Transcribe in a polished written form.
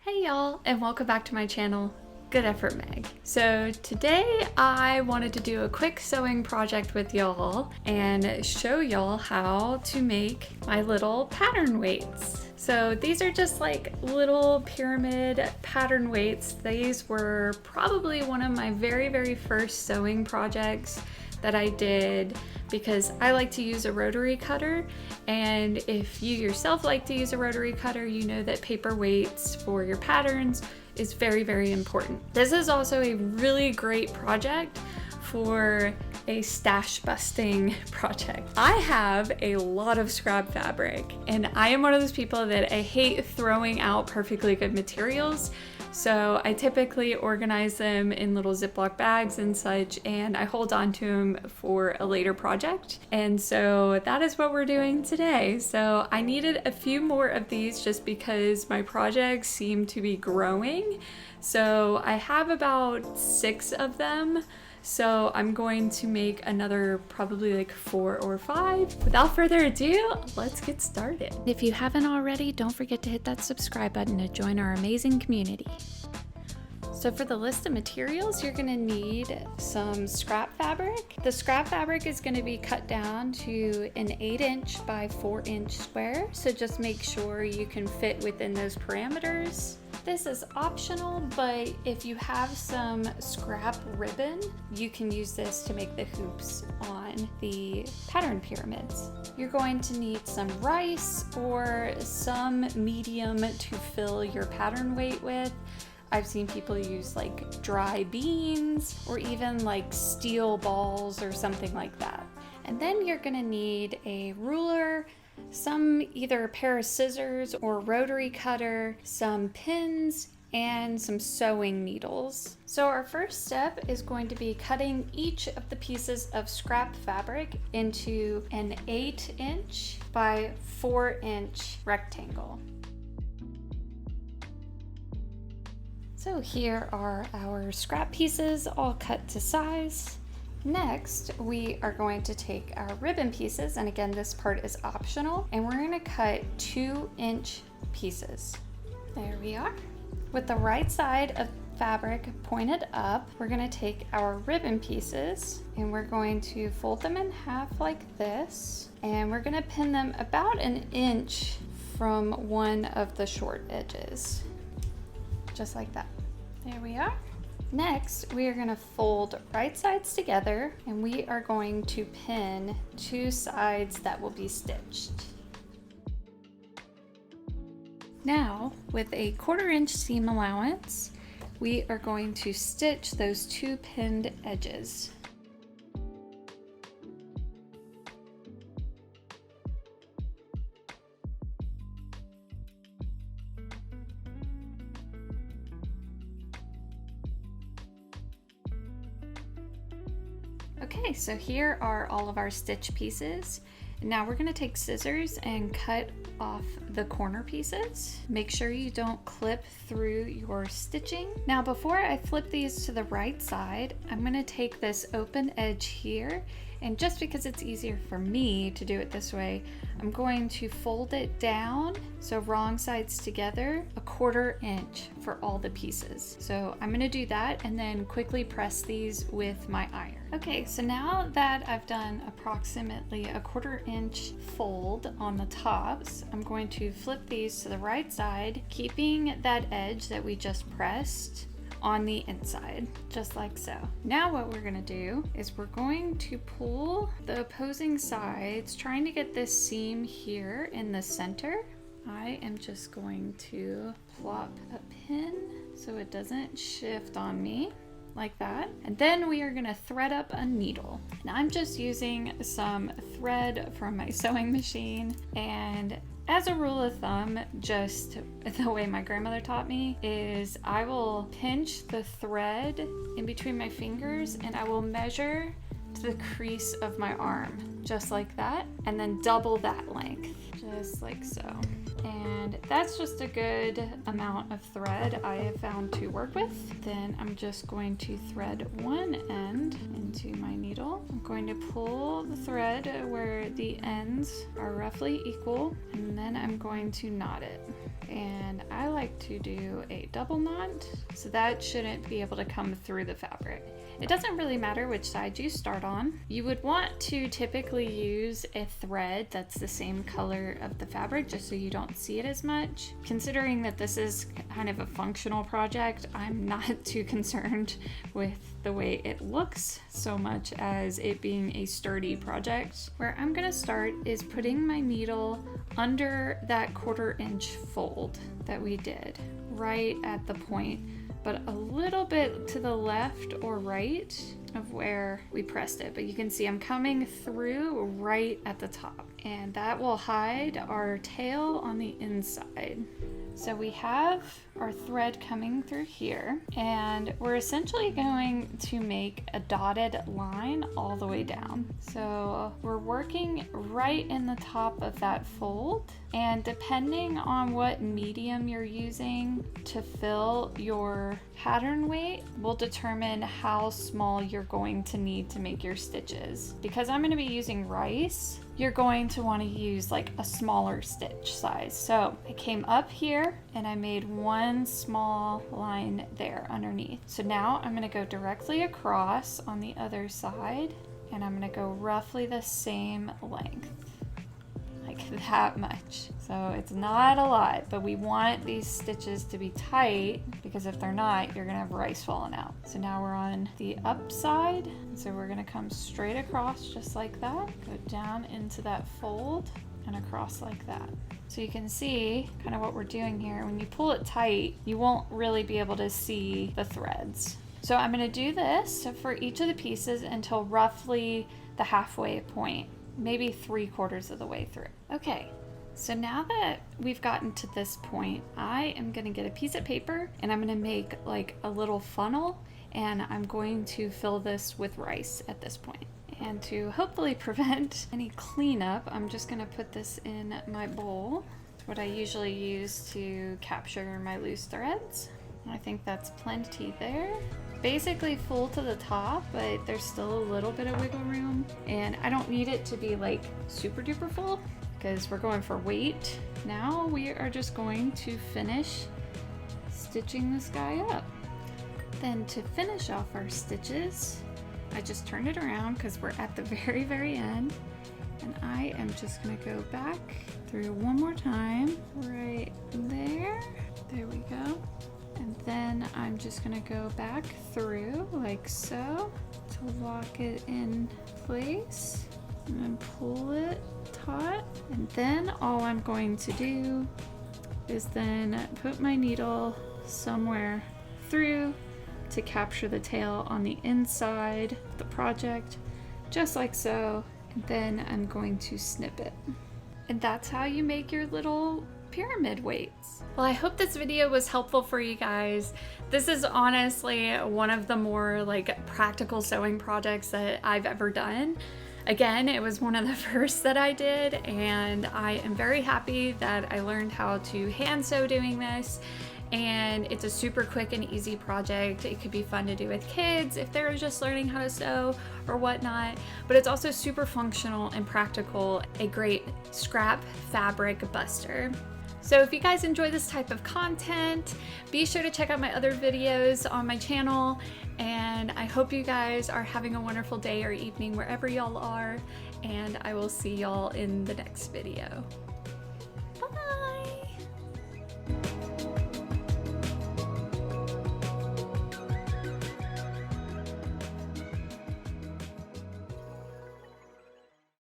Hey y'all, and welcome back to my channel, Good Effort Meg. So today I wanted to do a quick sewing project with y'all and show y'all how to make my little pattern weights. So these are just like little pyramid pattern weights. These were probably one of my very first sewing projects that I did because I like to use a rotary cutter, and if you yourself like to use a rotary cutter, you know that paper weights for your patterns is very important. This is also a really great project for a stash busting project. I have a lot of scrap fabric, and I am one of those people that I hate throwing out perfectly good materials. So I typically organize them in little Ziploc bags and such, and I hold on to them for a later project. And so that is what we're doing today. So I needed a few more of these just because my projects seem to be growing. So I have about 6 of them. So I'm going to make another probably like 4 or 5. Without further ado, let's get started. If you haven't already, don't forget to hit that subscribe button to join our amazing community. So for the list of materials, you're gonna need some scrap fabric. The scrap fabric is gonna be cut down to an 8" by 4" square. So just make sure you can fit within those parameters. This is optional, but if you have some scrap ribbon, you can use this to make the hoops on the pattern pyramids. You're going to need some rice or some medium to fill your pattern weight with. I've seen people use like dry beans or even like steel balls or something like that. And then you're gonna need a ruler, either a pair of scissors or rotary cutter, some pins, and some sewing needles. So our first step is going to be cutting each of the pieces of scrap fabric into an 8" by 4" rectangle. So here are our scrap pieces all cut to size. Next, we are going to take our ribbon pieces, and again, this part is optional, and we're gonna cut 2" pieces. There we are. With the right side of fabric pointed up, we're gonna take our ribbon pieces and we're going to fold them in half like this, and we're gonna pin them about an inch from one of the short edges. Just like that. There we are. Next, we are going to fold right sides together, and we are going to pin 2 sides that will be stitched. Now, with a 1/4" seam allowance, we are going to stitch those 2 pinned edges. Okay, so here are all of our stitch pieces. Now we're gonna take scissors and cut off the corner pieces. Make sure you don't clip through your stitching. Now before I flip these to the right side, I'm gonna take this open edge here, and just because it's easier for me to do it this way, I'm going to fold it down, so wrong sides together, a 1/4" for all the pieces. So I'm gonna do that and then quickly press these with my iron. Okay, so now that I've done approximately a 1/4" fold on the tops, I'm going to flip these to the right side, keeping that edge that we just pressed on the inside, just like so. Now what we're gonna do is we're going to pull the opposing sides, trying to get this seam here in the center. I am just going to plop a pin so it doesn't shift on me, like that. And then we are gonna thread up a needle. And I'm just using some thread from my sewing machine, and as a rule of thumb, just the way my grandmother taught me, is I will pinch the thread in between my fingers and I will measure to the crease of my arm, just like that, and then double that length, just like so. And that's just a good amount of thread I have found to work with. Then I'm just going to thread one end into my needle. I'm going to pull the thread where the ends are roughly equal, and then I'm going to knot it. and I like to do a double knot, so that shouldn't be able to come through the fabric. It doesn't really matter which side you start on. You would want to typically use a thread that's the same color of the fabric just so you don't see it as much. Considering that this is kind of a functional project, I'm not too concerned with the way it looks so much as it being a sturdy project. Where I'm gonna start is putting my needle under that 1/4 inch fold that we did, right at the point, but a little bit to the left or right of where we pressed it. But you can see I'm coming through right at the top, and that will hide our tail on the inside. So we have our thread coming through here, and we're essentially going to make a dotted line all the way down. So we're working right in the top of that fold, and depending on what medium you're using to fill your pattern weight will determine how small you're going to need to make your stitches. Because I'm going to be using rice, you're going to want to use like a smaller stitch size. So I came up here and I made one small line there underneath. So now I'm going to go directly across on the other side, and I'm going to go roughly the same length, like that much. So it's not a lot, but we want these stitches to be tight, because if they're not, you're gonna have rice falling out. So now we're on the up side. So we're gonna come straight across just like that, go down into that fold and across like that. So you can see kind of what we're doing here. When you pull it tight, you won't really be able to see the threads. So I'm gonna do this for each of the pieces until roughly the halfway point, maybe 3/4 of the way through. Okay, so now that we've gotten to this point, I am gonna get a piece of paper and I'm gonna make like a little funnel, and I'm going to fill this with rice at this point. And to hopefully prevent any cleanup, I'm just gonna put this in my bowl. It's what I usually use to capture my loose threads. I think that's plenty there. Basically full to the top, but there's still a little bit of wiggle room, and I don't need it to be like super duper full because we're going for weight. Now we are just going to finish stitching this guy up. Then to finish off our stitches, I just turned it around because we're at the very, very end, and I am just gonna go back through one more time right there. There we go. And then I'm just gonna go back through like so to lock it in place, and then pull it taut. And then all I'm going to do is then put my needle somewhere through to capture the tail on the inside of the project, just like so. And then I'm going to snip it. And that's how you make your little pyramid weights. Well, I hope this video was helpful for you guys. This is honestly one of the more like practical sewing projects that I've ever done. Again, it was one of the first that I did, and I am very happy that I learned how to hand sew doing this. And it's a super quick and easy project. It could be fun to do with kids if they're just learning how to sew or whatnot, but it's also super functional and practical, a great scrap fabric buster. So if you guys enjoy this type of content, be sure to check out my other videos on my channel, and I hope you guys are having a wonderful day or evening wherever y'all are, and I will see y'all in the next video.